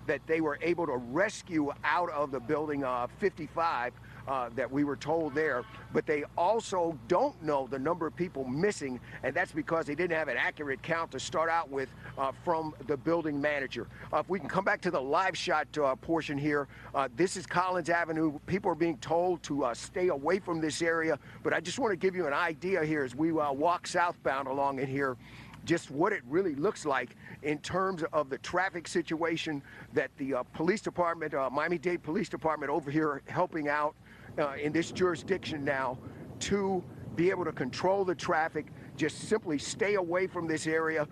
that they were able to rescue out of the building 55 that we were told there, but they also don't know the number of people missing, and that's because they didn't have an accurate count to start out with from the building manager. If we can come back to the live shot portion here, this is Collins Avenue. People are being told to stay away from this area, but I just want to give you an idea here as we walk southbound along in here, just what it really looks like in terms of the traffic situation that the police department, Miami-Dade Police Department over here helping out in this jurisdiction now to be able to control the traffic, just simply stay away from this area.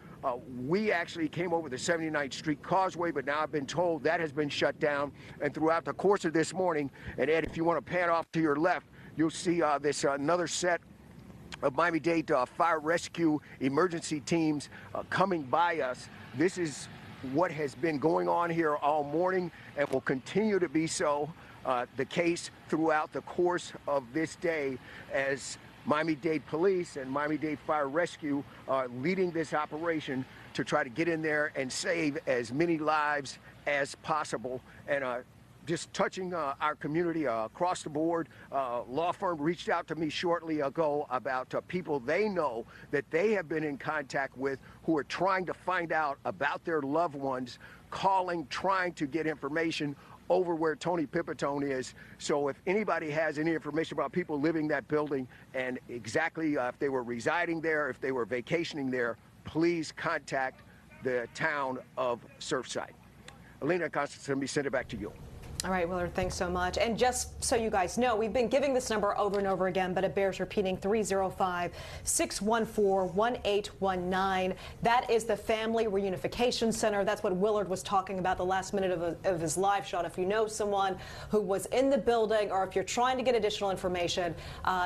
We actually came over the 79th Street Causeway, but now I've been told that has been shut down. And throughout the course of this morning, and Ed, if you want to pan off to your left, you'll see this another set of Miami-Dade fire rescue emergency teams coming by us. This is what has been going on here all morning and will continue to be so the case throughout the course of this day as Miami-Dade Police and Miami-Dade Fire Rescue are leading this operation to try to get in there and save as many lives as possible. And just touching our community across the board. Law firm reached out to me shortly ago about people they know that they have been in contact with who are trying to find out about their loved ones, calling, trying to get information over where Tony Pipitone is. So if anybody has any information about people living that building and exactly if they were residing there, if they were vacationing there, please contact the town of Surfside. Alina and Constance, let me send it back to you. All right, Willard, thanks so much. And just so you guys know, we've been giving this number over and over again, but it bears repeating, 305-614-1819. That is the Family Reunification Center. That's what Willard was talking about the last minute of his live shot. If you know someone who was in the building or if you're trying to get additional information,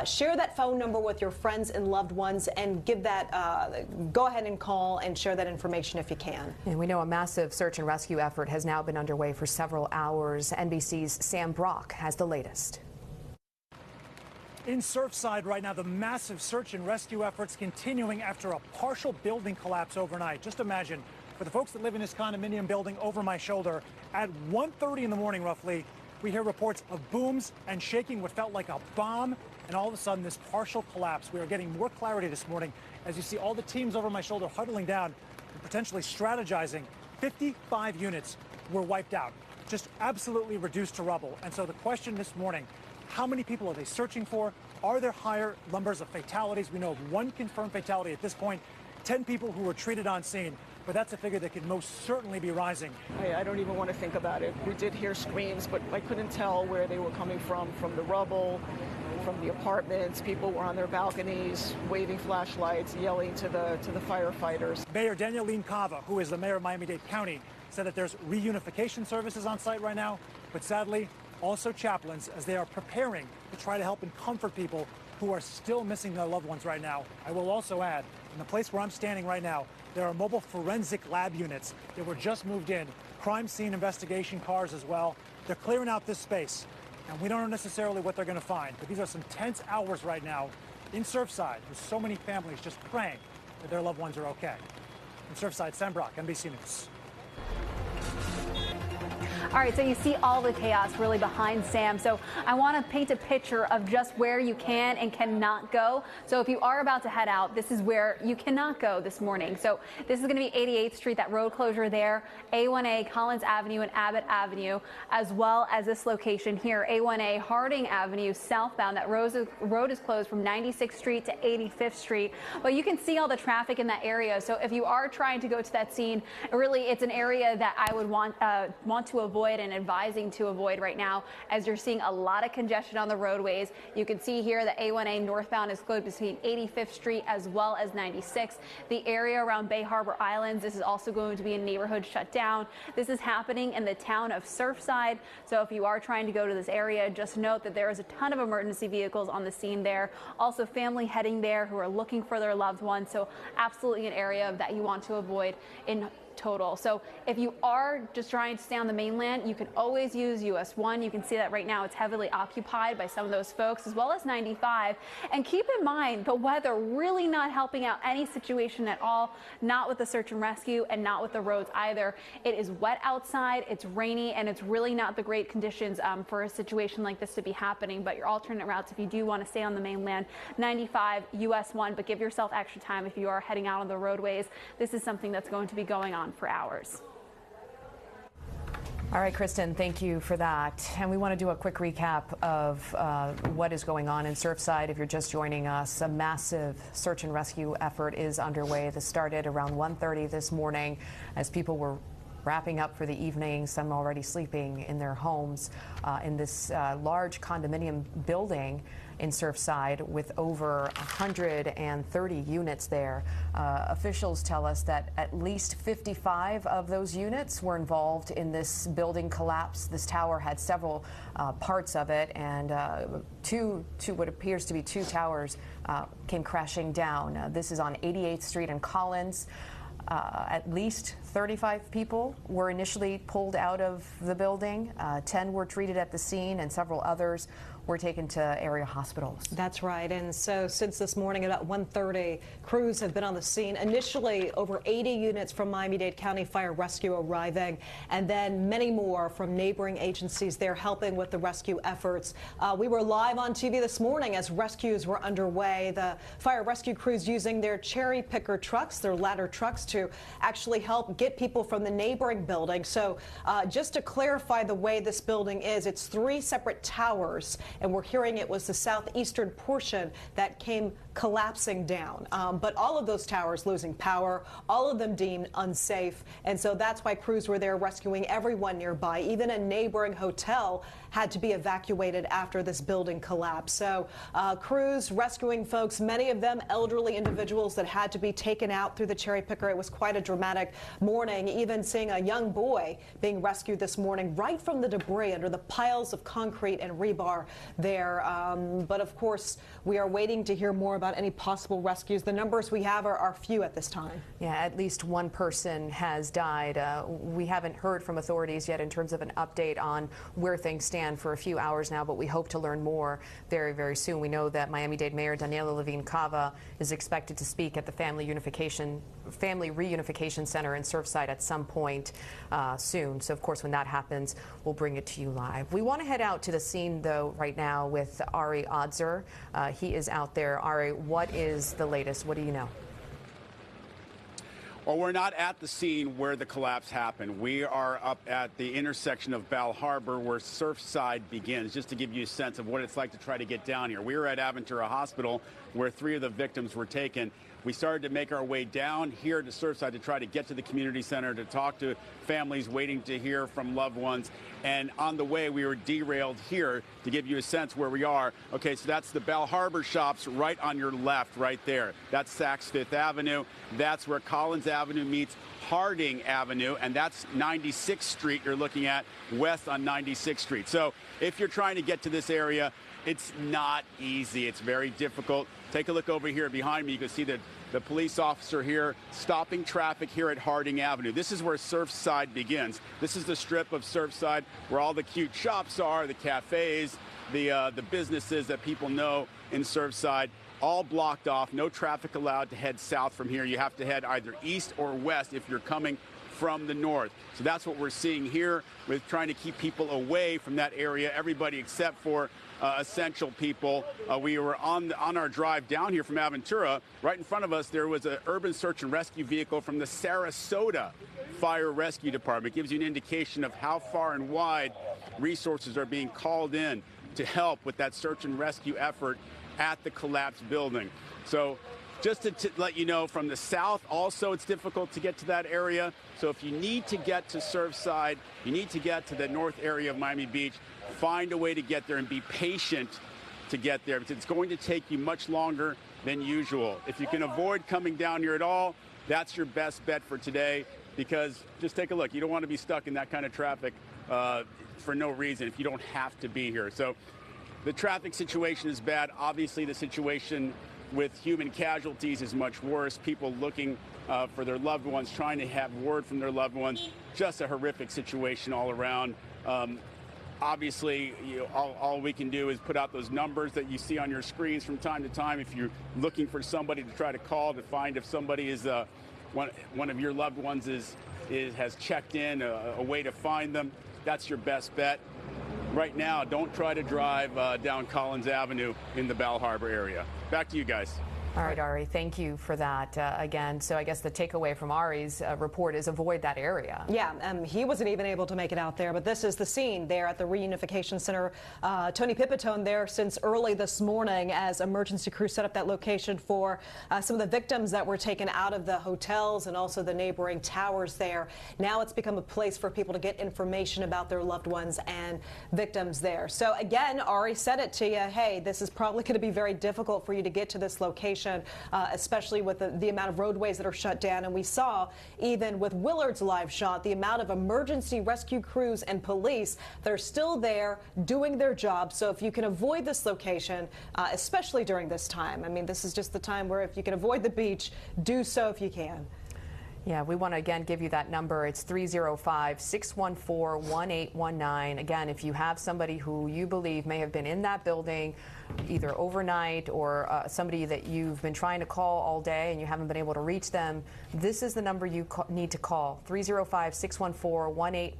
share that phone number with your friends and loved ones and give that, go ahead and call and share that information if you can. And we know a massive search and rescue effort has now been underway for several hours. NBC's Sam Brock has the latest. In Surfside right now, the massive search and rescue efforts continuing after a partial building collapse overnight. Just imagine, for the folks that live in this condominium building over my shoulder, at 1:30 in the morning roughly, we hear reports of booms and shaking what felt like a bomb, and all of a sudden this partial collapse. We are getting more clarity this morning as you see all the teams over my shoulder huddling down and potentially strategizing. 55 units were wiped out, just absolutely reduced to rubble. And so the question this morning, how many people are they searching for? Are there higher numbers of fatalities? We know of one confirmed fatality at this point, 10 people who were treated on scene, but that's a figure that could most certainly be rising. I don't even want to think about it. We did hear screams, but I couldn't tell where they were coming from the rubble, from the apartments. People were on their balconies, waving flashlights, yelling to the firefighters. Mayor Danielle Cava, who is the mayor of Miami-Dade County, said that there's reunification services on site right now, but sadly, also chaplains as they are preparing to try to help and comfort people who are still missing their loved ones right now. I will also add, in the place where I'm standing right now, there are mobile forensic lab units that were just moved in, crime scene investigation cars as well. They're clearing out this space, and we don't know necessarily what they're going to find, but these are some tense hours right now in Surfside with so many families just praying that their loved ones are okay. In Surfside, Sam Brock, NBC News. All right, so you see all the chaos really behind Sam. So I want to paint a picture of just where you can and cannot go. So if you are about to head out, this is where you cannot go this morning. So this is going to be 88th Street, that road closure there, A1A, Collins Avenue, and Abbott Avenue, as well as this location here, A1A, Harding Avenue, southbound. That road is closed from 96th Street to 85th Street. But you can see all the traffic in that area. So if you are trying to go to that scene, really it's an area that I would want to avoid and advising to avoid right now, as you're seeing a lot of congestion on the roadways. You can see here that A1A northbound is closed between 85th Street as well as 96th. The area around Bay Harbor Islands, this is also going to be a neighborhood shut down. This is happening in the town of Surfside. So if you are trying to go to this area, just note that there is a ton of emergency vehicles on the scene there. Also family heading there who are looking for their loved ones. So absolutely an area that you want to avoid in total. So if you are just trying to stay on the mainland, you can always use US 1. You can see that right now it's heavily occupied by some of those folks, as well as 95. And keep in mind, the weather really not helping out any situation at all, not with the search and rescue and not with the roads either. It is wet outside, it's rainy, and it's really not the great conditions for a situation like this to be happening. But your alternate routes, if you do want to stay on the mainland, 95, US 1, but give yourself extra time if you are heading out on the roadways. This is something that's going to be going on for hours. All right, Kristen, thank you for that. And we want to do a quick recap of what is going on in Surfside. If you're just joining us, a massive search and rescue effort is underway. This started around 1:30 this morning as people were wrapping up for the evening, some already sleeping in their homes in this large condominium building in Surfside with over 130 units there. Officials tell us that at least 55 of those units were involved in this building collapse. This tower had several parts of it, and two what appears to be two towers came crashing down. This is on 88th Street and Collins. At least 35 people were initially pulled out of the building. 10 were treated at the scene, and several others were taken to area hospitals. That's right. And so since this morning at about 1:30, crews have been on the scene. Initially, over 80 units from Miami-Dade County Fire Rescue arriving, and then many more from neighboring agencies there helping with the rescue efforts. We were live on TV this morning as rescues were underway. The fire rescue crews using their cherry picker trucks, their ladder trucks, to actually help get people from the neighboring building. So just to clarify the way this building is, it's 3 separate towers, and we're hearing it was the southeastern portion that came collapsing down. But all of those towers losing power, all of them deemed unsafe. And so that's why crews were there rescuing everyone nearby. Even a neighboring hotel had to be evacuated after this building collapsed. So crews rescuing folks, many of them elderly individuals that had to be taken out through the cherry picker. It was quite a dramatic morning, even seeing a young boy being rescued this morning right from the debris under the piles of concrete and rebar there. But of course, we are waiting to hear more about any possible rescues. The numbers we have are few at this time. Yeah, at least one person has died. We haven't heard from authorities yet in terms of an update on where things stand for a few hours now, but we hope to learn more very, very soon. We know that Miami-Dade Mayor Daniela Levine Cava is expected to speak at the Family Reunification Center in Surfside at some point soon. So, of course, when that happens, we'll bring it to you live. We want to head out to the scene, though, right now with Ari Odzer. He is out there. Ari, what is the latest? What do you know? Well, we're not at the scene where the collapse happened. We are up at the intersection of Bal Harbor where Surfside begins, just to give you a sense of what it's like to try to get down here. We were at Aventura Hospital where 3 of the victims were taken. We started to make our way down here to Surfside to try to get to the community center to talk to families waiting to hear from loved ones. And on the way, we were derailed here to give you a sense where we are. Okay, so that's the Bal Harbor shops right on your left, right there. That's Saks Fifth Avenue. That's where Collins Avenue meets Harding Avenue, and that's 96th Street you're looking at west on 96th Street. So if you're trying to get to this area, it's not easy. It's very difficult. Take a look over here behind me. You can see the police officer here stopping traffic here at Harding Avenue. This is where Surfside begins. This is the strip of Surfside where all the cute shops are, the cafes, the businesses that people know in Surfside, all blocked off. No traffic allowed to head south from here. You have to head either east or west if you're coming from the north. So that's what we're seeing here with trying to keep people away from that area, everybody except for essential people. We were on our drive down here from Aventura. Right in front of us, there was an urban search and rescue vehicle from the Sarasota Fire Rescue Department. It gives you an indication of how far and wide resources are being called in to help with that search and rescue effort at the collapsed building. So just to let you know, from the south also it's difficult to get to that area. So if you need to get to Surfside, you need to get to the north area of Miami Beach, find a way to get there and be patient to get there, because it's going to take you much longer than usual. If you can avoid coming down here at all, that's your best bet for today, because just take a look. You don't want to be stuck in that kind of traffic for no reason if you don't have to be here. So the traffic situation is bad. Obviously, the situation with human casualties is much worse. People looking for their loved ones, trying to have word from their loved ones. Just a horrific situation all around. Obviously, all we can do is put out those numbers that you see on your screens from time to time. If you're looking for somebody to try to call to find if somebody is one of your loved ones has checked in, a way to find them, that's your best bet. Right now, don't try to drive down Collins Avenue in the Bal Harbour area. Back to you guys. All right, Ari, thank you for that again. So I guess the takeaway from Ari's report is avoid that area. Yeah, he wasn't even able to make it out there, but this is the scene there at the Reunification Center. Tony Pipitone there since early this morning as emergency crews set up that location for some of the victims that were taken out of the hotels and also the neighboring towers there. Now it's become a place for people to get information about their loved ones and victims there. So again, Ari said it to you, hey, this is probably going to be very difficult for you to get to this location. Especially with the amount of roadways that are shut down. And we saw, even with Willard's live shot, the amount of emergency rescue crews and police that are still there doing their job. So if you can avoid this location, especially during this time, I mean, this is just the time where if you can avoid the beach, do so if you can. Yeah, we want to again give you that number. It's 305-614-1819. Again, if you have somebody who you believe may have been in that building either overnight or somebody that you've been trying to call all day and you haven't been able to reach them, this is the number you need to call. 305-614-1819.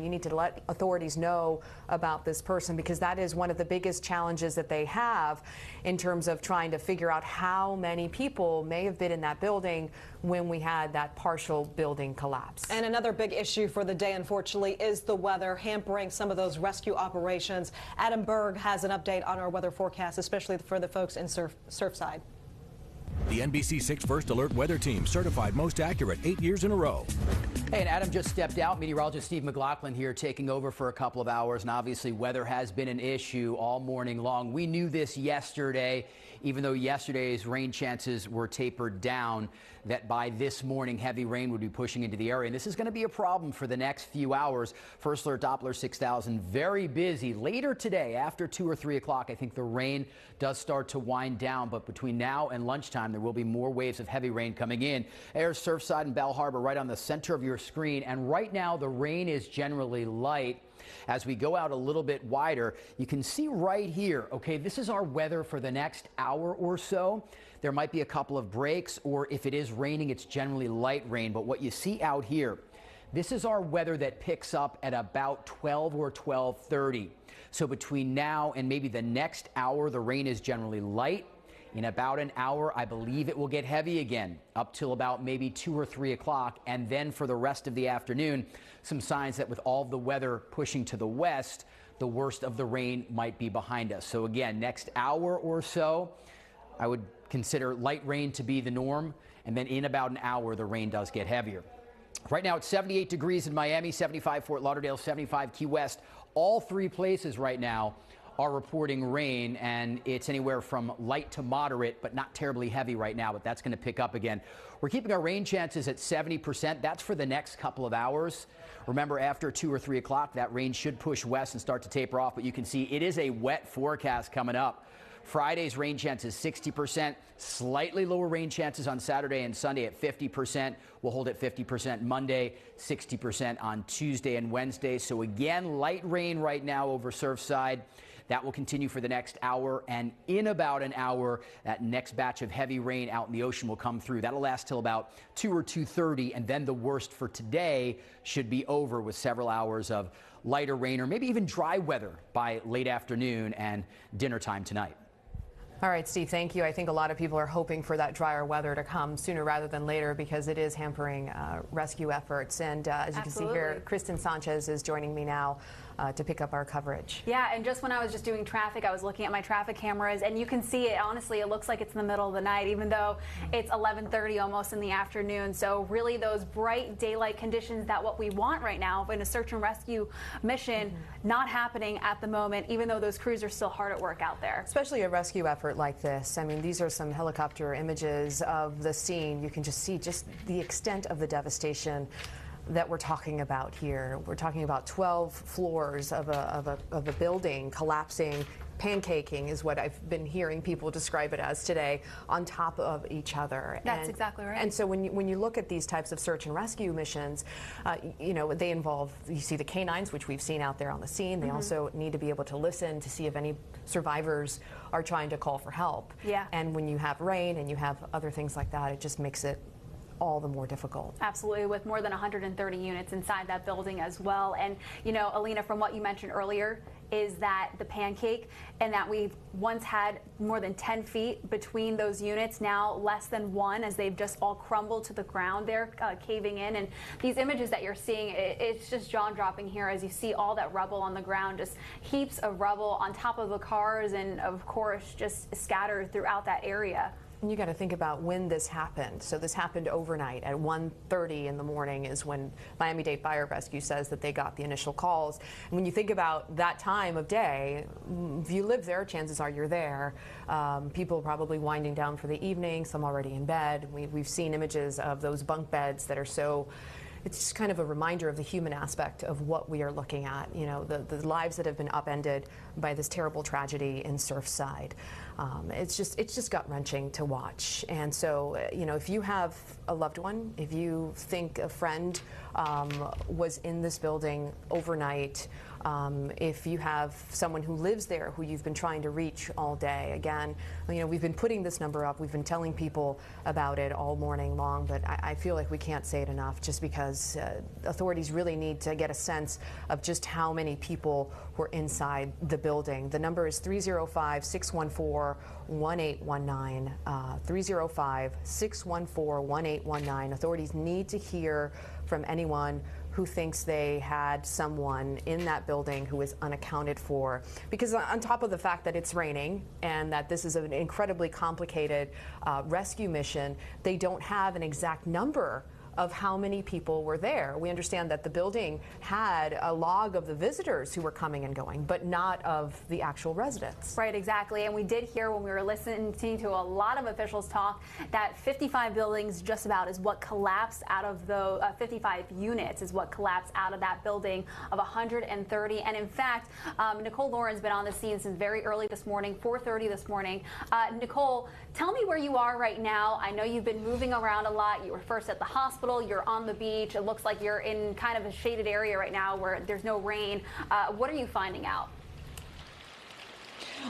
You need to let authorities know about this person because that is one of the biggest challenges that they have in terms of trying to figure out how many people may have been in that building when we had that partial building collapse. And another big issue for the day, unfortunately, is the weather hampering some of those rescue operations. Adam Berg has an update on our weather forecast, especially for the folks in Surfside. The NBC6 First Alert Weather Team, certified most accurate 8 years in a row. Hey, and Adam just stepped out. Meteorologist Steve McLaughlin here taking over for a couple of hours. And obviously, weather has been an issue all morning long. We knew this yesterday, even though yesterday's rain chances were tapered down, that by this morning, heavy rain would be pushing into the area. And this is going to be a problem for the next few hours. First Alert Doppler 6000, very busy. Later today, after 2 or 3 o'clock, I think the rain does start to wind down. But between now and lunchtime, there will be more waves of heavy rain coming in. There's Surfside and Bal Harbour right on the center of your screen. And right now, the rain is generally light. As we go out a little bit wider, you can see right here, okay, this is our weather for the next hour or so. There might be a couple of breaks, or if it is raining, it's generally light rain. But what you see out here, this is our weather that picks up at about 12 or 12:30. So between now and maybe the next hour, the rain is generally light. In about an hour, I believe it will get heavy again up till about maybe 2 or 3 o'clock. And then for the rest of the afternoon, some signs that with all of the weather pushing to the west, the worst of the rain might be behind us. So again, next hour or so, I would consider light rain to be the norm. And then in about an hour, the rain does get heavier. Right now, it's 78 degrees in Miami, 75 Fort Lauderdale, 75 Key West. All three places right now are reporting rain, and it's anywhere from light to moderate, but not terribly heavy right now, but that's going to pick up again. We're keeping our rain chances at 70%. That's for the next couple of hours. Remember, after 2 or 3 o'clock, that rain should push west and start to taper off, but you can see it is a wet forecast coming up. Friday's rain chances 60%, slightly lower rain chances on Saturday and Sunday at 50%. We'll hold at 50% Monday, 60% on Tuesday and Wednesday. So again, light rain right now over Surfside. That will continue for the next hour, and in about an hour, that next batch of heavy rain out in the ocean will come through. That'll last till about 2 or 2:30, and then the worst for today should be over with several hours of lighter rain or maybe even dry weather by late afternoon and dinner time tonight. All right, Steve, thank you. I think a lot of people are hoping for that drier weather to come sooner rather than later because it is hampering rescue efforts. And as you can see here, Kristen Sanchez is joining me now to pick up our coverage. Yeah, and just when I was just doing traffic, I was looking at my traffic cameras, and you can see it. Honestly, it looks like it's in the middle of the night, even though it's 11:30 almost in the afternoon. So really those bright daylight conditions that what we want right now in a search and rescue mission, not happening at the moment, even though those crews are still hard at work out there. Especially a rescue effort like this. I mean, these are some helicopter images of the scene. You can just see just the extent of the devastation that we're talking about here. We're talking about 12 floors of a building collapsing pancaking is what I've been hearing people describe it as today, on top of each other. That's exactly right. And so when you look at these types of search and rescue missions, you know, they involve, you see the canines, which we've seen out there on the scene. They also need to be able to listen to see if any survivors are trying to call for help. Yeah. And when you have rain and you have other things like that, it just makes it all the more difficult. Absolutely, with more than 130 units inside that building as well. And, you know, Alina, from what you mentioned earlier, is that the pancake, and that we've once had more than 10 feet between those units, now less than 1, as they've just all crumbled to the ground there, caving in. And these images that you're seeing, it's just jaw-dropping here as you see all that rubble on the ground, just heaps of rubble on top of the cars, and of course just scattered throughout that area. And you got to think about when this happened. So this happened overnight at 1:30 in the morning is when Miami-Dade Fire Rescue says that they got the initial calls. And when you think about that time of day, if you live there, chances are you're there. People probably winding down for the evening, some already in bed. We've seen images of those bunk beds that are so. It's just kind of a reminder of the human aspect of what we are looking at, you know, the lives that have been upended by this terrible tragedy in Surfside. It's just gut-wrenching to watch. And so, you know, if you have a loved one, if you think a friend was in this building overnight, if you have someone who lives there who you've been trying to reach all day, again, you know, we've been putting this number up. We've been telling people about it all morning long, but I feel like we can't say it enough, just because authorities really need to get a sense of just how many people were inside the building. The number is 305-614-1819, 305-614-1819. Authorities need to hear from anyone who thinks they had someone in that building who is unaccounted for. Because on top of the fact that it's raining and that this is an incredibly complicated rescue mission, they don't have an exact number of how many people were there. We understand that the building had a log of the visitors who were coming and going, but not of the actual residents. Right, exactly. And we did hear when we were listening to a lot of officials talk that 55 buildings just about is what collapsed out of the 55 units is what collapsed out of that building of 130. And in fact, Nicole Lauren's been on the scene since very early this morning, 4:30 this morning. Nicole, tell me where you are right now. I know you've been moving around a lot. You were first at the hospital. You're on the beach. It looks like you're in kind of a shaded area right now where there's no rain. What are you finding out?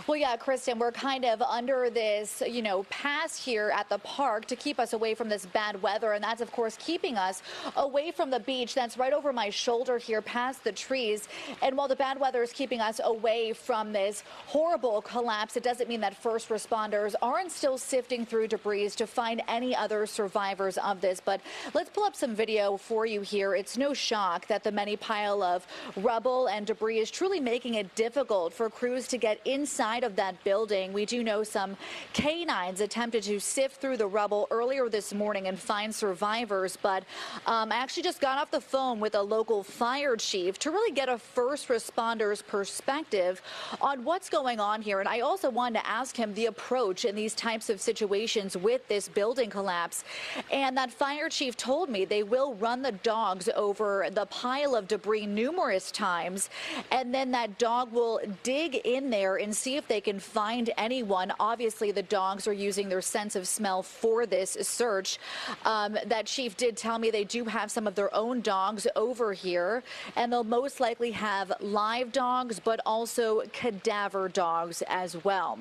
Well, yeah, Kristen, we're kind of under this, you know, pass here at the park to keep us away from this bad weather. And that's, of course, keeping us away from the beach. That's right over my shoulder here past the trees. And while the bad weather is keeping us away from this horrible collapse, it doesn't mean that first responders aren't still sifting through debris to find any other survivors of this. But let's pull up some video for you here. It's no shock that the many pile of rubble and debris is truly making it difficult for crews to get inside of that building. We do know some canines attempted to sift through the rubble earlier this morning and find survivors, but I actually just got off the phone with a local fire chief to really get a first responder's perspective on what's going on here. And I also wanted to ask him the approach in these types of situations with this building collapse. And that fire chief told me they will run the dogs over the pile of debris numerous times, and then that dog will dig in there and see if they can find anyone. Obviously, the dogs are using their sense of smell for this search. That chief did tell me they do have some of their own dogs over here, and they'll most likely have live dogs, but also cadaver dogs as well.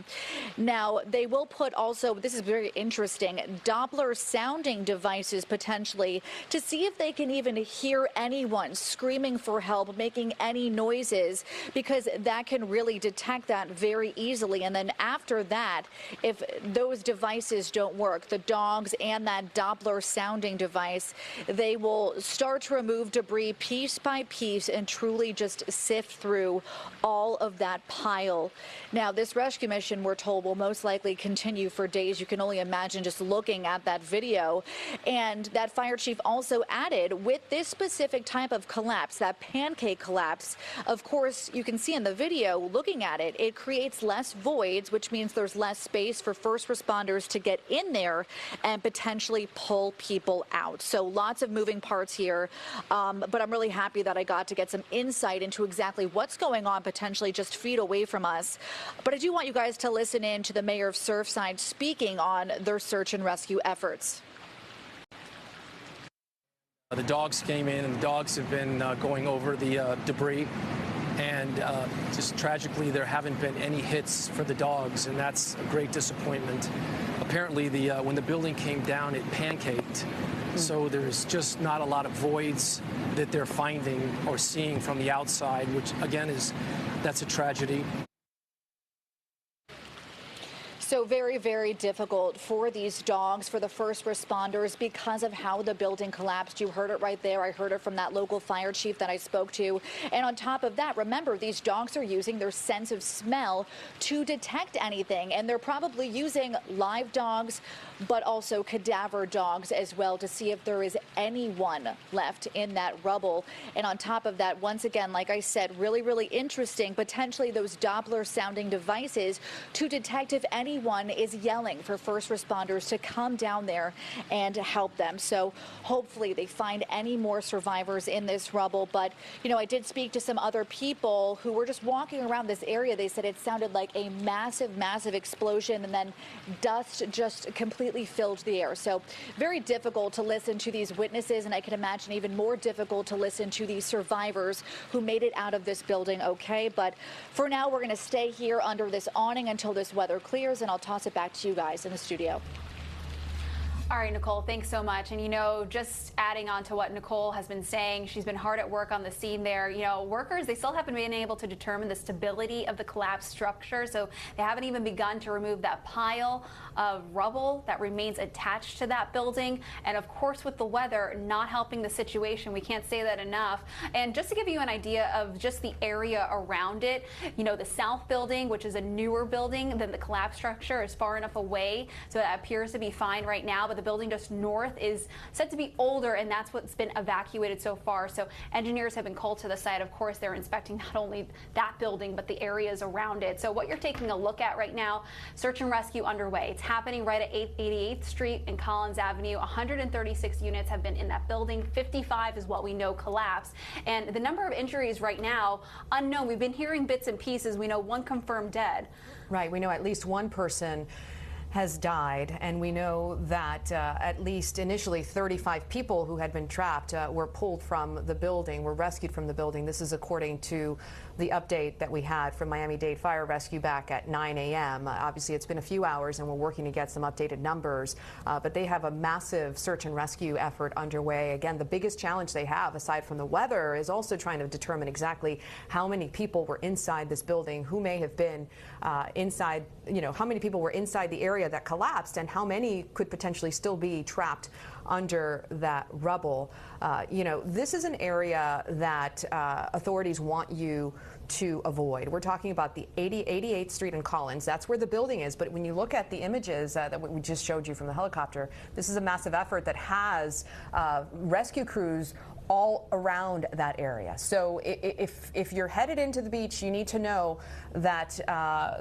Now, they will put also, this is very interesting, Doppler sounding devices potentially to see if they can even hear anyone screaming for help, making any noises, because that can really detect that very easily. And then after that, if those devices don't work, the dogs and that Doppler sounding device, they will start to remove debris piece by piece and truly just sift through all of that pile. Now, this rescue mission, we're told, will most likely continue for days. You can only imagine just looking at that video. And that fire chief also added, with this specific type of collapse, that pancake collapse, of course, you can see in the video, looking at it, it creates less voids, which means there's less space for first responders to get in there and potentially pull people out. So lots of moving parts here, but I'm really happy that I got to get some insight into exactly what's going on potentially just feet away from us. But I do want you guys to listen in to the mayor of Surfside speaking on their search and rescue efforts. The dogs came in, and the dogs have been going over the debris, and just tragically there haven't been any hits for the dogs, and that's a great disappointment. Apparently when the building came down, it pancaked, so there's just not a lot of voids that they're finding or seeing from the outside, which again that's a tragedy. So very, very difficult for these dogs, for the first responders, because of how the building collapsed. You heard it right there. I heard it from that local fire chief that I spoke to. And on top of that, remember, these dogs are using their sense of smell to detect anything. And they're probably using live dogs, but also cadaver dogs as well, to see if there is anyone left in that rubble. And on top of that, once again, like I said, really, really interesting, potentially those Doppler sounding devices to detect if anyone is yelling for first responders to come down there and to help them. So hopefully they find any more survivors in this rubble. But, you know, I did speak to some other people who were just walking around this area. They said it sounded like a massive, massive explosion, and then dust just completely filled the air. So very difficult to listen to these witnesses, and I can imagine even more difficult to listen to these survivors who made it out of this building okay. But for now, we're going to stay here under this awning until this weather clears, and I'll toss it back to you guys in the studio. All right, Nicole, thanks so much. And, you know, just adding on to what Nicole has been saying, she's been hard at work on the scene there. You know, workers, they still haven't been able to determine the stability of the collapsed structure, so they haven't even begun to remove that pile of rubble that remains attached to that building. And, of course, with the weather not helping the situation, we can't say that enough. And just to give you an idea of just the area around it, you know, the south building, which is a newer building than the collapsed structure, is far enough away, so that appears to be fine right now. But the building just north is said to be older, and that's what's been evacuated so far. So engineers have been called to the site. Of course, they're inspecting not only that building, but the areas around it. So what you're taking a look at right now, search and rescue underway. It's happening right at 88th Street and Collins Avenue. 136 units have been in that building. 55 is what we know collapsed. And the number of injuries right now, unknown. We've been hearing bits and pieces. We know one confirmed dead. Right. We know at least one person has died, and we know that at least initially 35 people who had been trapped were pulled from the building, were rescued from the building. This is according to the update that we had from Miami-Dade Fire Rescue back at 9 a.m. Obviously, it's been a few hours, and we're working to get some updated numbers, but they have a massive search and rescue effort underway. Again, the biggest challenge they have, aside from the weather, is also trying to determine exactly how many people were inside this building, who may have been inside, you know, how many people were inside the area that collapsed, and how many could potentially still be trapped under that rubble. You know, this is an area that authorities want you to avoid. We're talking about the 88th Street and Collins. That's where the building is. But when you look at the images that we just showed you from the helicopter, this is a massive effort that has rescue crews all around that area. So if you're headed into the beach, you need to know that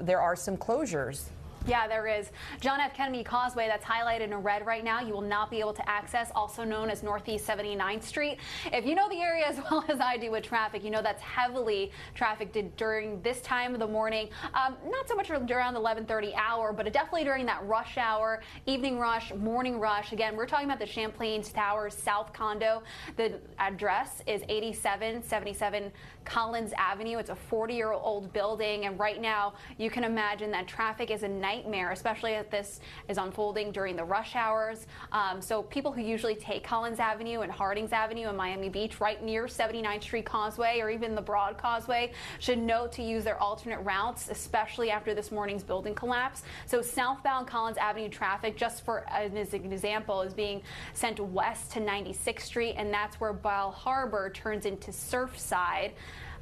there are some closures. Yeah, there is. John F. Kennedy Causeway, that's highlighted in red right now, you will not be able to access, also known as Northeast 79th Street. If you know the area as well as I do with traffic, you know that's heavily trafficked during this time of the morning. Not so much around the 11:30 hour, but definitely during that rush hour, evening rush, morning rush. Again, we're talking about the Champlain Towers South condo. The address is 8777 Collins Avenue. It's a 40-year-old building, and right now you can imagine that traffic is a nightmare, especially if this is unfolding during the rush hours. So people who usually take Collins Avenue and Hardings Avenue in Miami Beach, right near 79th Street Causeway or even the Broad Causeway, should note to use their alternate routes, especially after this morning's building collapse. So southbound Collins Avenue traffic, just for as an example, is being sent west to 96th Street, and that's where Bal Harbor turns into Surfside.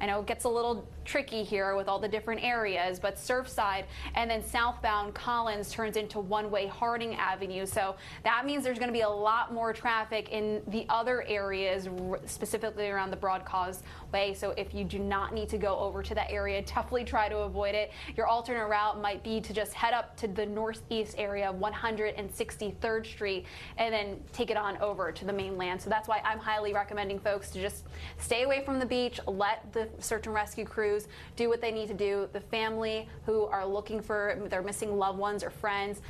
I know it gets a little tricky here with all the different areas, but Surfside and then southbound Collins turns into one-way Harding Avenue. So that means there's going to be a lot more traffic in the other areas, specifically around the Broad Causeway. So if you do not need to go over to that area, definitely try to avoid it. Your alternate route might be to just head up to the northeast area of 163rd Street and then take it on over to the mainland. So that's why I'm highly recommending folks to just stay away from the beach, let the search and rescue crews do what they need to do. The family who are looking for their missing loved ones or friends,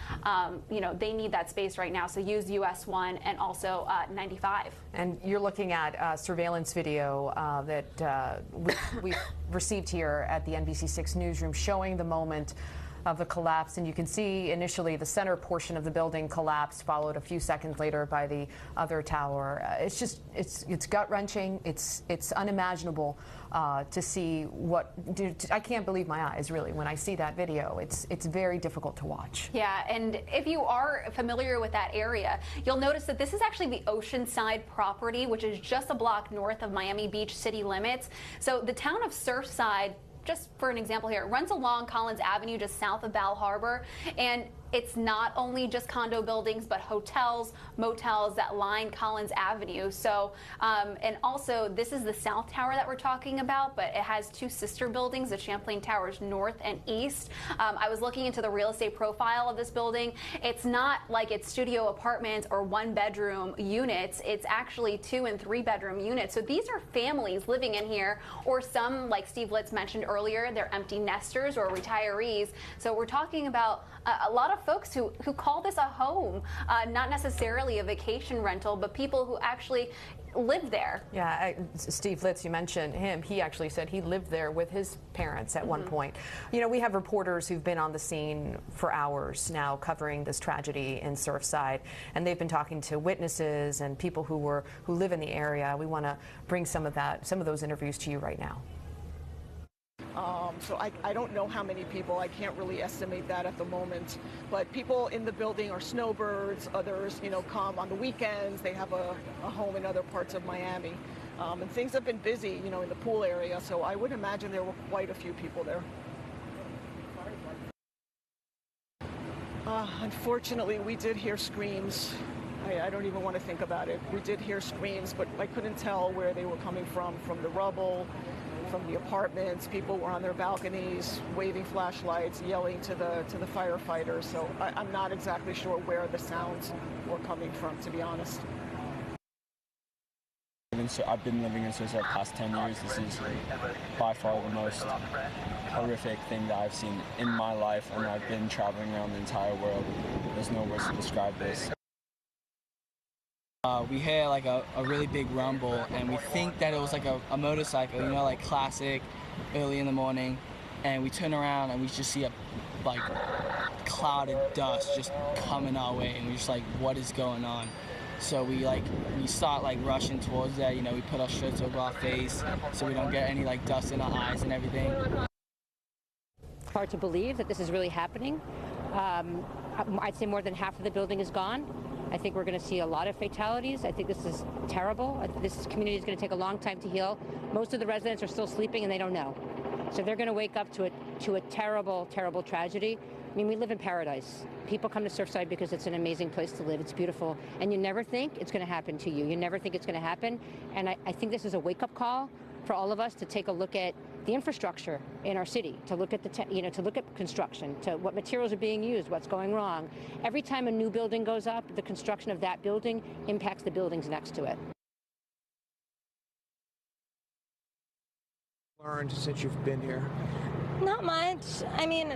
you know, they need that space right now. So use US 1 and also 95. And you're looking at surveillance video that we've received here at the NBC6 newsroom showing the moment of the collapse, and you can see initially the center portion of the building collapsed, followed a few seconds later by the other tower. It's just it's gut-wrenching. It's unimaginable to see what. I can't believe my eyes really when I see that video. It's very difficult to watch. Yeah, and if you are familiar with that area, you'll notice that this is actually the Oceanside property, which is just a block north of Miami Beach city limits. So the town of Surfside, just for an example here, it runs along Collins Avenue just south of Bal Harbor, and it's not only just condo buildings, but hotels, motels that line Collins Avenue. So, and also this is the South Tower that we're talking about, but it has two sister buildings, the Champlain Towers North and East. I was looking into the real estate profile of this building. It's not like it's studio apartments or one-bedroom units. It's actually 2- and 3-bedroom units. So these are families living in here, or some, like Steve Litz mentioned earlier, they're empty nesters or retirees. So we're talking about a lot of folks who call this a home, not necessarily a vacation rental, but people who actually live there. Yeah, Steve Litz, you mentioned him. He actually said he lived there with his parents at one point. You know, we have reporters who've been on the scene for hours now covering this tragedy in Surfside, and they've been talking to witnesses and people who live in the area. We want to bring some of those interviews to you right now. So I don't know how many people. I can't really estimate that at the moment. But people in the building are snowbirds. Others, you know, come on the weekends. They have a home in other parts of Miami. And things have been busy, you know, in the pool area. So I would imagine there were quite a few people there. Unfortunately, we did hear screams. I don't even want to think about it. We did hear screams, but I couldn't tell where they were coming from the rubble, from the apartments. People were on their balconies, waving flashlights, yelling to the firefighters. So I'm not exactly sure where the sounds were coming from, to be honest. I've been living in Surfside the past 10 years. This is by far the most horrific thing that I've seen in my life, and I've been traveling around the entire world. There's no words to describe this. We hear like a really big rumble, and we think that it was like a motorcycle, you know, like classic, early in the morning. And we turn around and we just see a like cloud of dust just coming our way, and we're just like, what is going on? So we start like rushing towards that. You know, we put our shirts over our face so we don't get any like dust in our eyes and everything. It's hard to believe that this is really happening. I'd say more than half of the building is gone. I think we're going to see a lot of fatalities. I think this is terrible. This community is going to take a long time to heal. Most of the residents are still sleeping and they don't know. So they're going to wake up to a terrible, terrible tragedy. I mean, we live in paradise. People come to Surfside because it's an amazing place to live. It's beautiful. And you never think it's going to happen to you. You never think it's going to happen. And I think this is a wake-up call for all of us to take a look at the infrastructure in our city, to look at to look at construction, to what materials are being used, what's going wrong. Every time a new building goes up, the construction of that building impacts the buildings next to it. Learned since you've been here? Not much. I mean,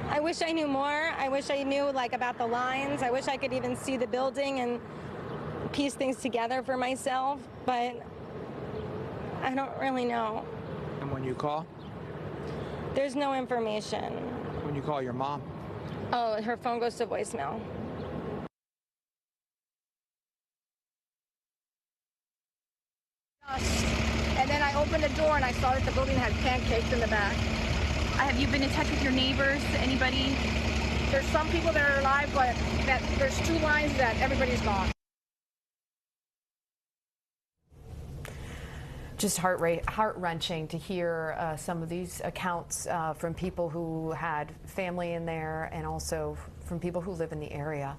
I wish I knew more. I wish I knew like about the lines. I wish I could even see the building and piece things together for myself, but I don't really know. And when you call? There's no information. When you call your mom? Oh, her phone goes to voicemail. And then I opened the door and I saw that the building had pancakes in the back. Have you been in touch with your neighbors? Anybody? There's some people that are alive, but there's 2 lines that everybody's gone. Just heart-wrenching to hear some of these accounts from people who had family in there and also from people who live in the area.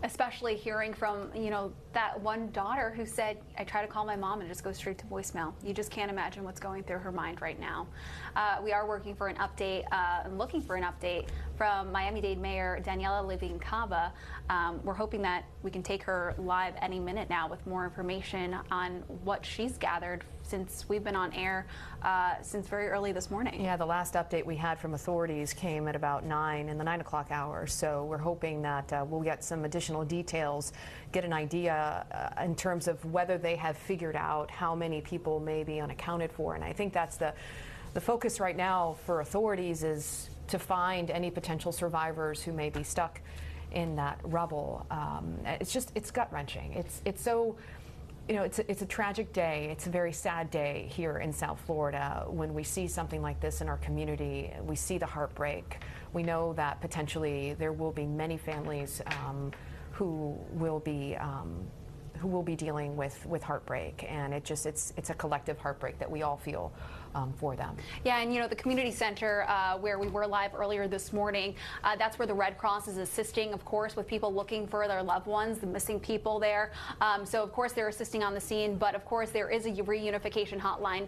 Especially hearing from, that one daughter who said, I try to call my mom and it just goes straight to voicemail. You just can't imagine what's going through her mind right now. We are working for an update and looking for an update from Miami-Dade Mayor Daniela Levine Cava. We're hoping that we can take her live any minute now with more information on what she's gathered since we've been on air since very early this morning. Yeah, the last update we had from authorities came at about 9 in the 9 o'clock hour. So we're hoping that we'll get some additional details, get an idea in terms of whether they have figured out how many people may be unaccounted for. And I think that's the focus right now for authorities, is to find any potential survivors who may be stuck in that rubble. It's gut-wrenching. It's so, it's a tragic day. It's a very sad day here in South Florida when we see something like this in our community. We see the heartbreak. We know that potentially there will be many families who will be dealing with heartbreak, and it's a collective heartbreak that we all feel for them. Yeah, and the community center where we were live earlier this morning, that's where the Red Cross is assisting, of course, with people looking for their loved ones, the missing people there. So, of course, they're assisting on the scene, but, of course, there is a reunification hotline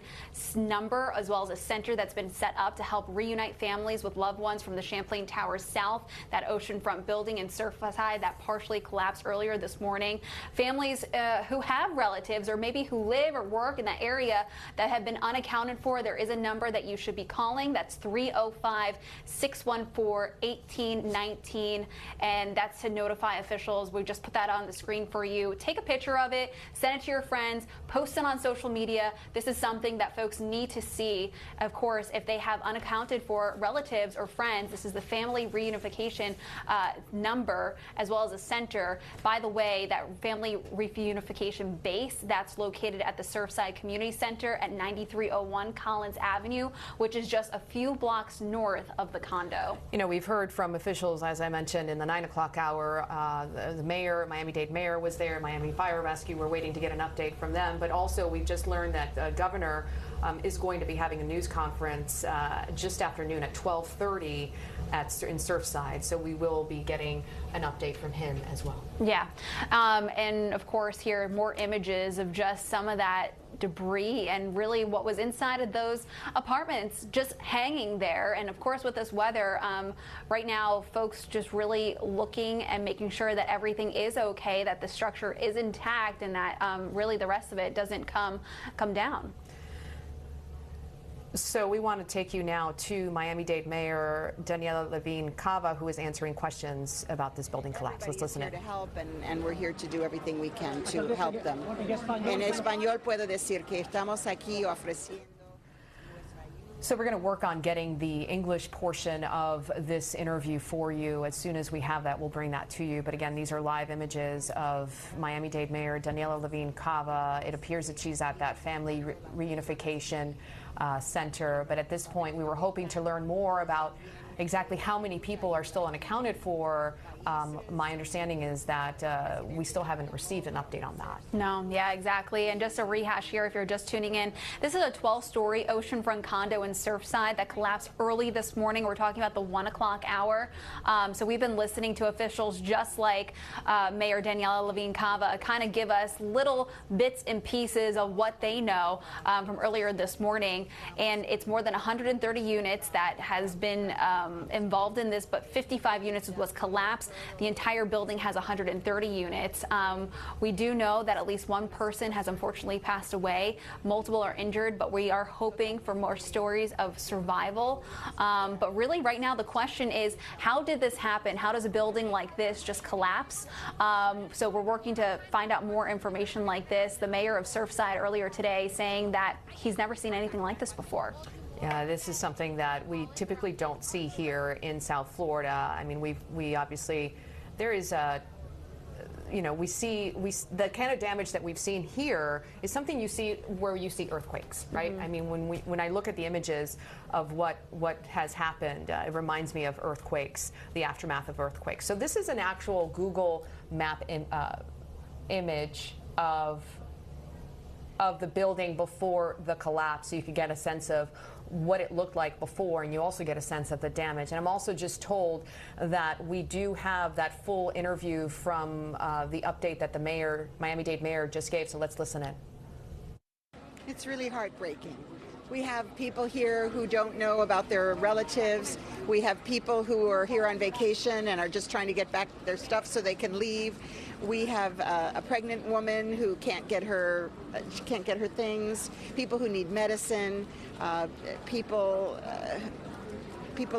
number as well as a center that's been set up to help reunite families with loved ones from the Champlain Towers South, that oceanfront building in Surfside that partially collapsed earlier this morning. Families who have relatives or maybe who live or work in that area that have been unaccounted for, there is a number that you should be calling. That's 305-614-1819, and that's to notify officials. We just put that on the screen for you. Take a picture of it, send it to your friends, post it on social media. This is something that folks need to see. Of course, if they have unaccounted for relatives or friends, this is the family reunification number, as well as a center. By the way, that family reunification base, that's located at the Surfside Community Center at 9301 Collins Avenue, which is just a few blocks north of the condo. We've heard from officials, as I mentioned, in the 9 o'clock hour. The mayor, Miami-Dade mayor, was there. Miami Fire Rescue. We're waiting to get an update from them. But also, we've just learned that the governor is going to be having a news conference just after noon at 12:30 in Surfside. So we will be getting an update from him as well. Yeah. And of course, here are more images of just some of that debris and really what was inside of those apartments just hanging there. And of course, with this weather right now, folks just really looking and making sure that everything is okay, that the structure is intact, and that really the rest of it doesn't come down. So we want to take you now to Miami-Dade Mayor Daniela Levine Cava, who is answering questions about this building collapse. Let's listen in. We're here to help, and we're here to do everything we can to help them. En español puedo decir que estamos aquí ofreciendo. So we're going to work on getting the English portion of this interview for you. As soon as we have that, we'll bring that to you. But again, these are live images of Miami-Dade Mayor Daniela Levine Cava. It appears that she's at that family reunification center. But at this point, we were hoping to learn more about exactly how many people are still unaccounted for. My understanding is that we still haven't received an update on that. No, yeah, exactly. And just a rehash here, if you're just tuning in, this is a 12-story oceanfront condo in Surfside that collapsed early this morning. We're talking about the 1 o'clock hour. So we've been listening to officials just like Mayor Daniela Levine Cava kind of give us little bits and pieces of what they know from earlier this morning. And it's more than 130 units that has been involved in this, but 55 units was collapsed. The entire building has 130 units. We do know that at least one person has unfortunately passed away. Multiple are injured, but we are hoping for more stories of survival. But really right now the question is, how did this happen? How does a building like this just collapse? So we're working to find out more information like this. The mayor of Surfside earlier today saying that he's never seen anything like this before. Yeah, this is something that we typically don't see here in South Florida. I mean, we obviously, there is a, the kind of damage that we've seen here is something you see where you see earthquakes, right? Mm-hmm. I mean, when I look at the images of what has happened, it reminds me of earthquakes, the aftermath of earthquakes. So this is an actual Google map image of of the building before the collapse so you could get a sense of what it looked like before, and you also get a sense of the damage. And I'm also just told that we do have that full interview from the update that the mayor, Miami-Dade mayor, just gave, so let's listen in. It's really heartbreaking. We have people here who don't know about their relatives. We have people who are here on vacation and are just trying to get back their stuff so they can leave. We have a pregnant woman who can't get her things. People who need medicine. People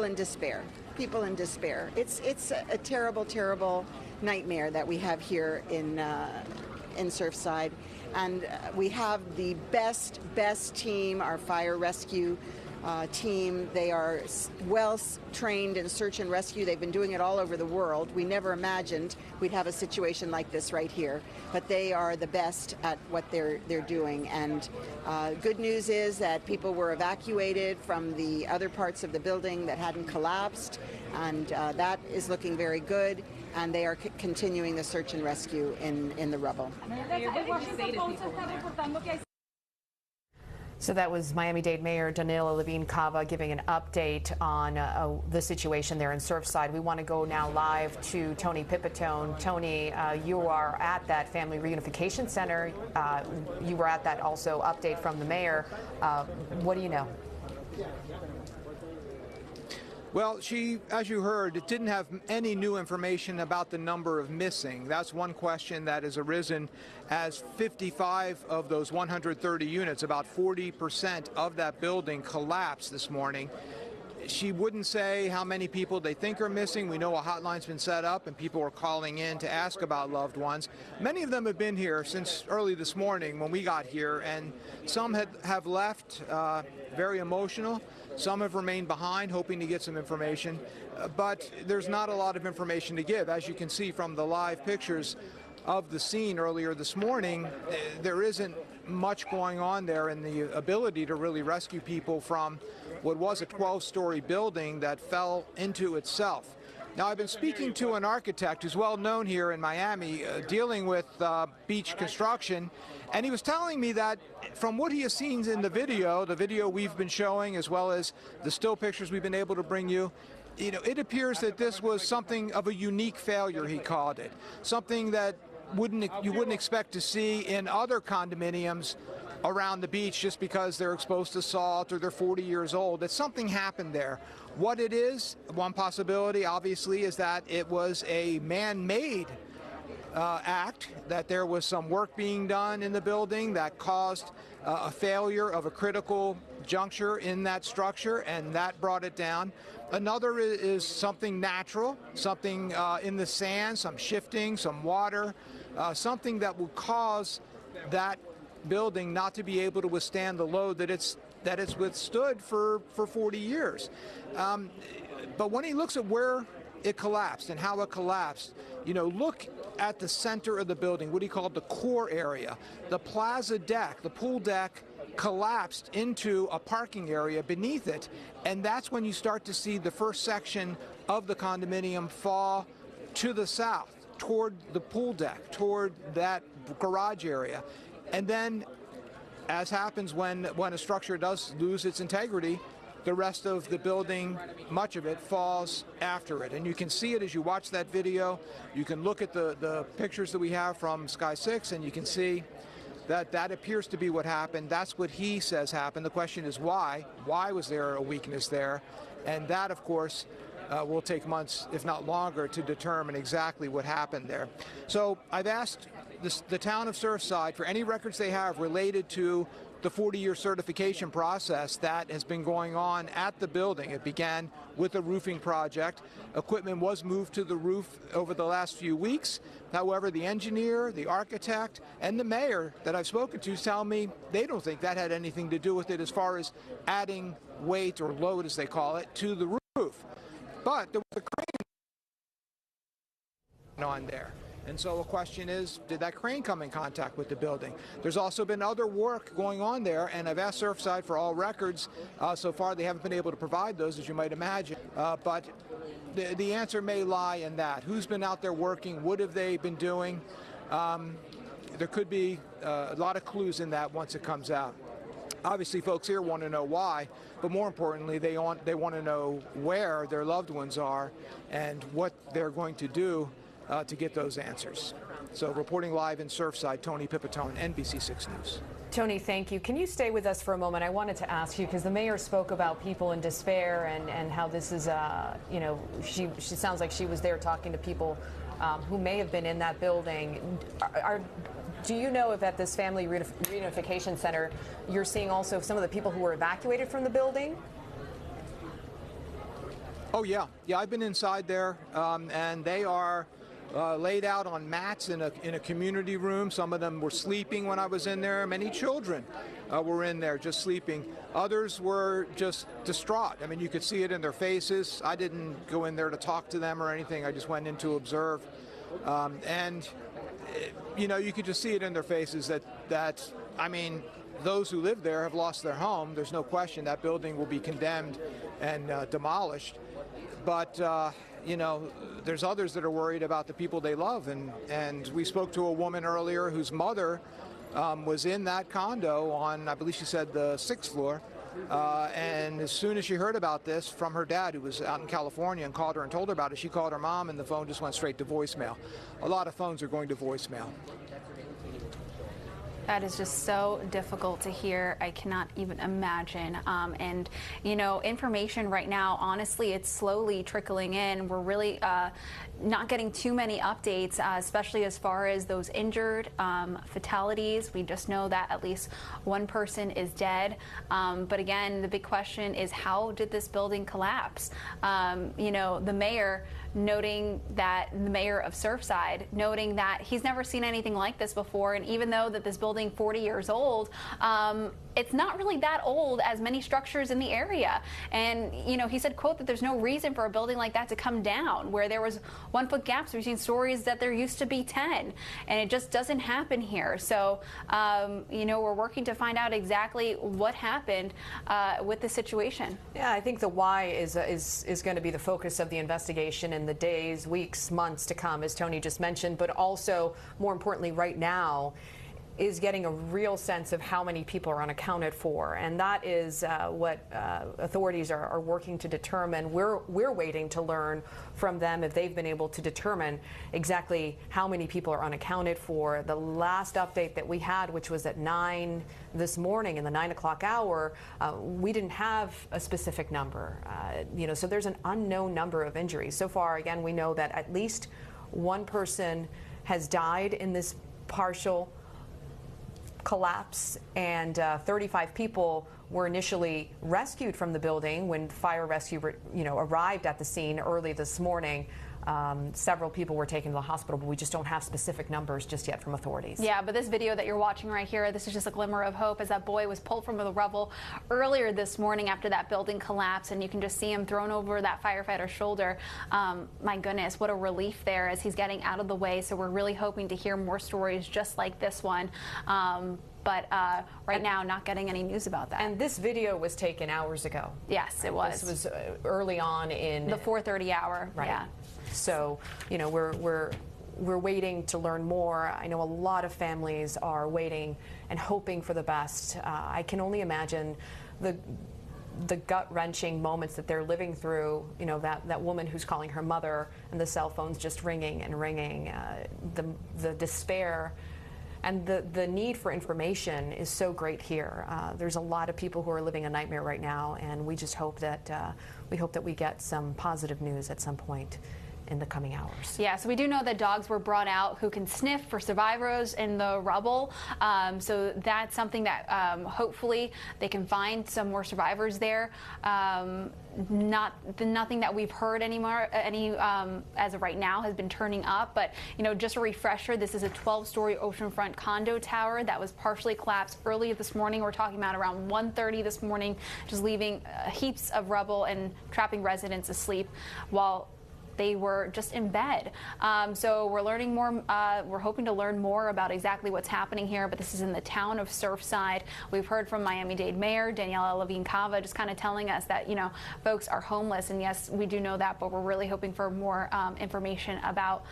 in despair. People in despair. It's a terrible, terrible nightmare that we have here in Surfside. And we have the best team, our fire rescue team. They are well trained in search and rescue. They've been doing it all over the world. We never imagined we'd have a situation like this right here, but they are the best at what they're doing. And good news is that people were evacuated from the other parts of the building that hadn't collapsed, and that is looking very good. And they are continuing the search and rescue in the rubble. So that was Miami-Dade Mayor Danilo Levine Cava giving an update on the situation there in Surfside. We want to go now live to Tony Pipitone. Tony, you are at that Family Reunification Center. You were at that also update from the mayor. What do you know? Well, she, as you heard, didn't have any new information about the number of missing. That's one question that has arisen as 55 of those 130 units, about 40% of that building, collapsed this morning. She wouldn't say how many people they think are missing. We know a hotline's been set up and people are calling in to ask about loved ones. Many of them have been here since early this morning when we got here, and some have left very emotional. Some have remained behind, hoping to get some information, but there's not a lot of information to give. As you can see from the live pictures of the scene earlier this morning, there isn't much going on there in the ability to really rescue people from what was a 12-story building that fell into itself. Now, I've been speaking to an architect who's well known here in Miami, dealing with beach construction, and he was telling me that from what he has seen in the video we've been showing, as well as the still pictures we've been able to bring you, it appears that this was something of a unique failure, he called it. Something that you wouldn't expect to see in other condominiums around the beach just because they're exposed to salt or they're 40 years old. That something happened there. What it is, one possibility obviously, is that it was a man-made act, that there was some work being done in the building that caused a failure of a critical juncture in that structure, and that brought it down. Another is something natural, something in the sand, some shifting, some water, something that will cause that building not to be able to withstand the load that it's withstood for 40 years. But when he looks at where it collapsed and how it collapsed, look at the center of the building, what he called the core area. The plaza deck, the pool deck, collapsed into a parking area beneath it, and that's when you start to see the first section of the condominium fall to the south, toward the pool deck, toward that garage area. And then, as happens when a structure does lose its integrity, the rest of the building, much of it, falls after it. And you can see it as you watch that video. You can look at the pictures that we have from Sky 6, and you can see that appears to be what happened. That's what he says happened. The question is why? Why was there a weakness there? And that, of course, will take months, if not longer, to determine exactly what happened there. So I've asked the town of Surfside for any records they have related to the 40-year certification process that has been going on at the building. It began with a roofing project. Equipment was moved to the roof over the last few weeks. However, the engineer, the architect, and the mayor that I've spoken to tell me they don't think that had anything to do with it as far as adding weight or load, as they call it, to the roof. But there was a crane on there. And so the question is, did that crane come in contact with the building? There's also been other work going on there, and I've asked Surfside for all records. So far, they haven't been able to provide those, as you might imagine. But the answer may lie in that. Who's been out there working? What have they been doing? there could be a lot of clues in that once it comes out. Obviously, folks here want to know why, but more importantly, they want to know where their loved ones are and what they're going to do to get those answers. So, reporting live in Surfside, Tony Pipitone, NBC6 News. Tony, thank you. Can you stay with us for a moment? I wanted to ask you, because the mayor spoke about people in despair and how this is, you know, she sounds like she was there talking to people who may have been in that building. Do you know if at this family reunification center you're seeing also some of the people who were evacuated from the building? Oh, yeah. Yeah, I've been inside there, and they are laid out on mats in a community room. Some of them were sleeping when I was in there. Many children were in there just sleeping. Others were just distraught. I mean, you could see it in their faces. I didn't go in there to talk to them or anything. I just went in to observe. And you know, you could just see it in their faces that I mean, those who live there have lost their home. There's no question that building will be condemned and demolished. But you know, there's others that are worried about the people they love. And we spoke to a woman earlier whose mother was in that condo on, I believe she said, the 6th floor. And as soon as she heard about this from her dad, who was out in California, and called her and told her about it, she called her mom, and the phone just went straight to voicemail. A lot of phones are going to voicemail. That is just so difficult to hear. I cannot even imagine. And, you know, information right now, honestly, it's slowly trickling in. We're really not getting too many updates, especially as far as those injured, fatalities. We just know that at least one person is dead. But again, the big question is, how did this building collapse? You know, the mayor noting that, the mayor of Surfside noting that he's never seen anything like this before, and even though that this building 40 years old, it's not really that old as many structures in the area. And, you know, he said, quote, that there's no reason for a building like that to come down, where there was 1-foot gaps. We've seen stories that there used to be 10, and it just doesn't happen here. So, you know, we're working to find out exactly what happened with the situation. Yeah, I think the why is going to be the focus of the investigation in the days, weeks, months to come, as Tony just mentioned, but also, more importantly, right now, is getting a real sense of how many people are unaccounted for, and that is what authorities are working to determine. We're waiting to learn from them if they've been able to determine exactly how many people are unaccounted for. The last update that we had, which was at 9 this morning in the 9 o'clock hour, we didn't have a specific number. You know, so there's an unknown number of injuries. So far, again, we know that at least one person has died in this partial collapse, and 35 people were initially rescued from the building when fire rescue, arrived at the scene early this morning. Several people were taken to the hospital, but we just don't have specific numbers just yet from authorities. Yeah, but this video that you're watching right here, this is just a glimmer of hope as that boy was pulled from the rubble earlier this morning after that building collapsed, and you can just see him thrown over that firefighter's shoulder. My goodness, what a relief there as he's getting out of the way. So we're really hoping to hear more stories just like this one. But right now, not getting any news about that. And this video was taken hours ago. Yes, it was. This was early on in the 4:30 hour. Right. Yeah. So, you know, we're waiting to learn more. I know a lot of families are waiting and hoping for the best. I can only imagine the gut-wrenching moments that they're living through. You know, that woman who's calling her mother and the cell phone's just ringing and ringing. The despair and the need for information is so great here. There's a lot of people who are living a nightmare right now, and we just hope that we get some positive news at some point in the coming hours. Yeah, so we do know that dogs were brought out who can sniff for survivors in the rubble. So that's something that hopefully they can find some more survivors there. Nothing that we've heard anymore, as of right now, has been turning up. But, you know, just a refresher, this is a 12-story oceanfront condo tower that was partially collapsed early this morning. We're talking about around 1:30 this morning, just leaving heaps of rubble and trapping residents asleep while they were just in bed. So we're learning more. We're hoping to learn more about exactly what's happening here, but this is in the town of Surfside. We've heard from Miami-Dade Mayor Daniela Levine-Cava just kind of telling us that, you know, folks are homeless, and yes, we do know that, but we're really hoping for more information about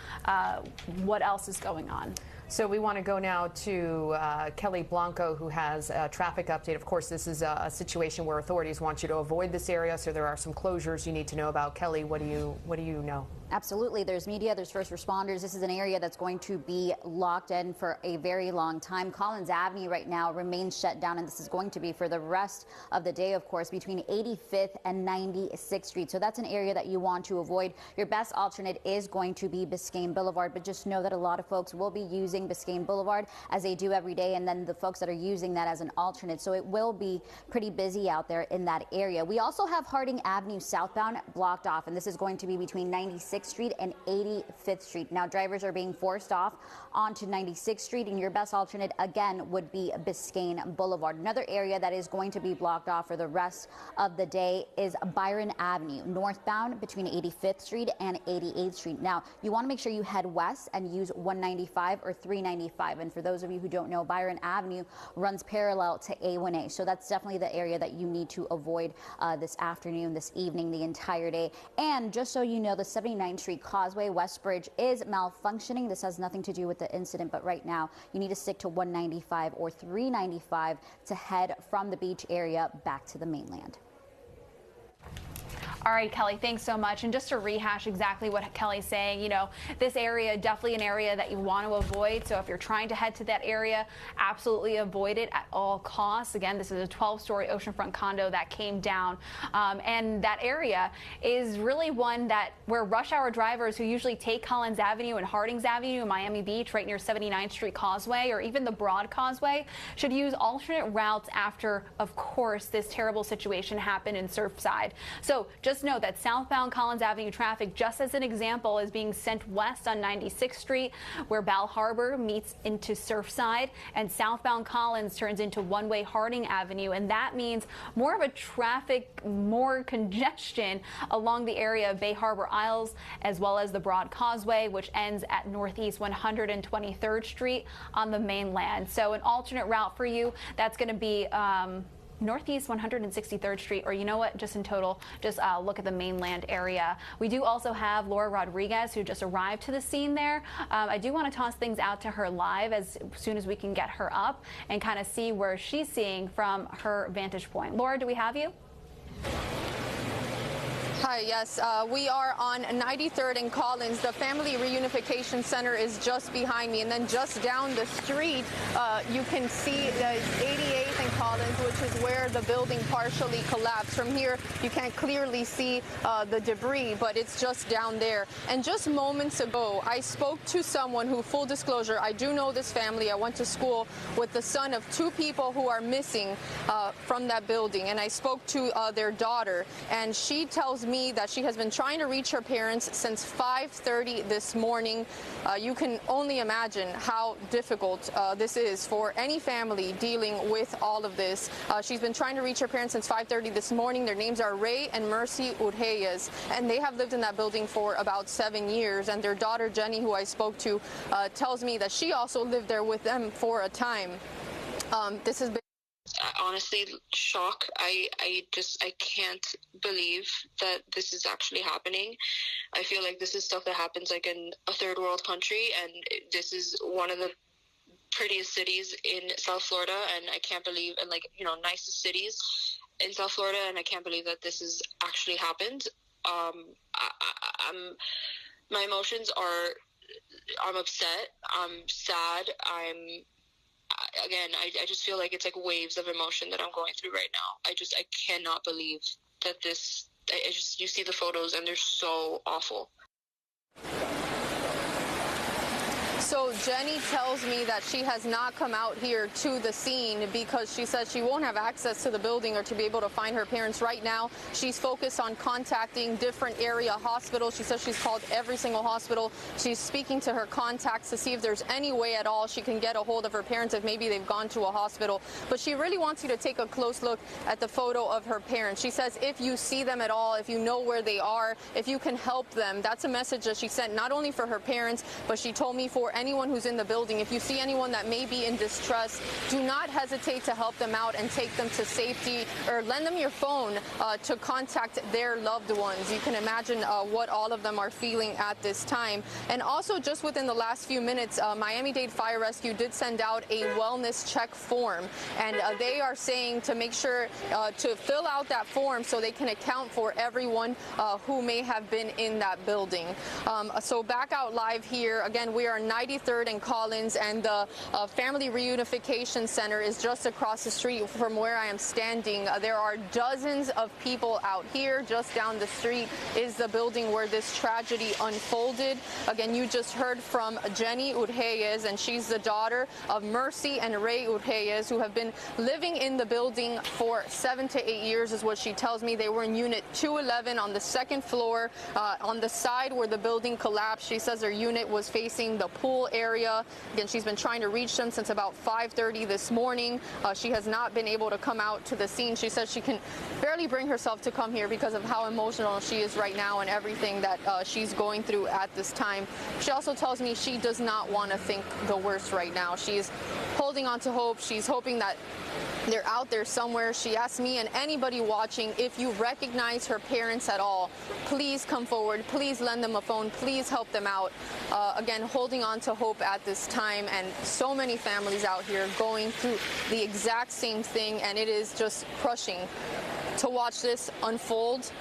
what else is going on. So we want to go now to Kelly Blanco, who has a traffic update. Of course, this is a situation where authorities want you to avoid this area, so there are some closures you need to know about. Kelly, what do you know? Absolutely. There's media, there's first responders. This is an area that's going to be locked in for a very long time. Collins Avenue right now remains shut down, and this is going to be for the rest of the day, of course, between 85th and 96th Street. So that's an area that you want to avoid. Your best alternate is going to be Biscayne Boulevard, but just know that a lot of folks will be using Biscayne Boulevard as they do every day, and then the folks that are using that as an alternate. So it will be pretty busy out there in that area. We also have Harding Avenue southbound blocked off, and this is going to be between 96th Street and 85th Street. Now drivers are being forced off onto 96th Street, and your best alternate again would be Biscayne Boulevard. Another area that is going to be blocked off for the rest of the day is Byron Avenue northbound between 85th Street and 88th Street. Now you want to make sure you head west and use 195 or 395, and for those of you who don't know, Byron Avenue runs parallel to A1A, so that's definitely the area that you need to avoid this afternoon, this evening, the entire day. And just so you know, the 79th Street Causeway West Bridge is malfunctioning. This has nothing to do with the incident, but right now you need to stick to 195 or 395 to head from the beach area back to the mainland. All right, Kelly, thanks so much. And just to rehash exactly what Kelly's saying, you know, this area, definitely an area that you want to avoid. So if you're trying to head to that area, absolutely avoid it at all costs. Again, this is a 12-story oceanfront condo that came down. And that area is really one that where rush hour drivers who usually take Collins Avenue and Hardings Avenue in Miami Beach right near 79th Street Causeway or even the Broad Causeway should use alternate routes after, of course, this terrible situation happened in Surfside. So just note that southbound Collins Avenue traffic, just as an example, is being sent west on 96th Street, where Bal Harbour meets into Surfside, and southbound Collins turns into one-way Harding Avenue, and that means more of a traffic, more congestion along the area of Bay Harbor Isles, as well as the Broad Causeway, which ends at Northeast 123rd Street on the mainland. So an alternate route for you, that's going to be Northeast 163rd Street, or you know what, just in total, just look at the mainland area. We do also have Laura Rodriguez, who just arrived to the scene there. I do want to toss things out to her live as soon as we can get her up and kind of see where she's seeing from her vantage point. Laura, do we have you? Hi, yes, we are on 93rd and Collins. The Family Reunification Center is just behind me, and then just down the street, you can see the 88th and Collins, which is where the building partially collapsed. From here, you can't clearly see the debris, but it's just down there. And just moments ago, I spoke to someone who, full disclosure, I do know this family. I went to school with the son of two people who are missing from that building, and I spoke to their daughter, and she tells me that she has been trying to reach her parents since 5:30 this morning. You can only imagine how difficult this is for any family dealing with all of this. She's been trying to reach her parents since 5:30 this morning. Their names are Ray and Mercy Urheyes, and they have lived in that building for about 7 years. And their daughter Jenny, who I spoke to, tells me that she also lived there with them for a time. This has been honestly shock. I can't believe that this is actually happening. I feel like this is stuff that happens like in a third world country, and this is one of the prettiest cities in South Florida, and I can't believe, and like, you know, nicest cities in South Florida, and I can't believe that this has actually happened. My emotions are, I'm upset, I'm sad, I just feel like it's like waves of emotion that I'm going through right now. I cannot believe that this, you see the photos and they're so awful. So Jenny tells me that she has not come out here to the scene because she says she won't have access to the building or to be able to find her parents right now. She's focused on contacting different area hospitals. She says she's called every single hospital. She's speaking to her contacts to see if there's any way at all she can get a hold of her parents, if maybe they've gone to a hospital. But she really wants you to take a close look at the photo of her parents. She says if you see them at all, if you know where they are, if you can help them, that's a message that she sent not only for her parents, but she told me for anyone who's in the building. If you see anyone that may be in distress, do not hesitate to help them out and take them to safety, or lend them your phone to contact their loved ones. You can imagine what all of them are feeling at this time. And also, just within the last few minutes, Miami-Dade Fire Rescue did send out a wellness check form, and they are saying to make sure to fill out that form so they can account for everyone who may have been in that building. So back out live here, again, we are 93rd and Collins, and the Family Reunification Center is just across the street from where I am standing. There are dozens of people out here. Just down the street is the building where this tragedy unfolded. Again, you just heard from Jenny Urheyes, and she's the daughter of Mercy and Ray Urheyes, who have been living in the building for 7 to 8 years, is what she tells me. They were in unit 211 on the second floor, on the side where the building collapsed. She says her unit was facing the pool area. Again, she's been trying to reach them since about 5:30 this morning. She has not been able to come out to the scene. She says she can barely bring herself to come here because of how emotional she is right now and everything that she's going through at this time. She also tells me she does not want to think the worst right now. She's holding on to hope. She's hoping that they're out there somewhere. She asked me and anybody watching, if you recognize her parents at all, please come forward. Please lend them a phone. Please help them out. Again, holding on to hope at this time, and so many families out here going through the exact same thing, and it is just crushing to watch this unfold.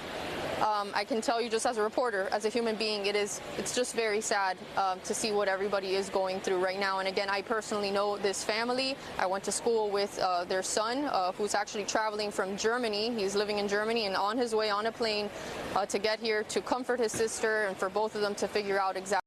I can tell you, just as a reporter, as a human being, it's just very sad to see what everybody is going through right now. And again, I personally know this family. I went to school with their son, who's actually traveling from Germany. He's living in Germany and on his way on a plane to get here to comfort his sister, and for both of them to figure out exactly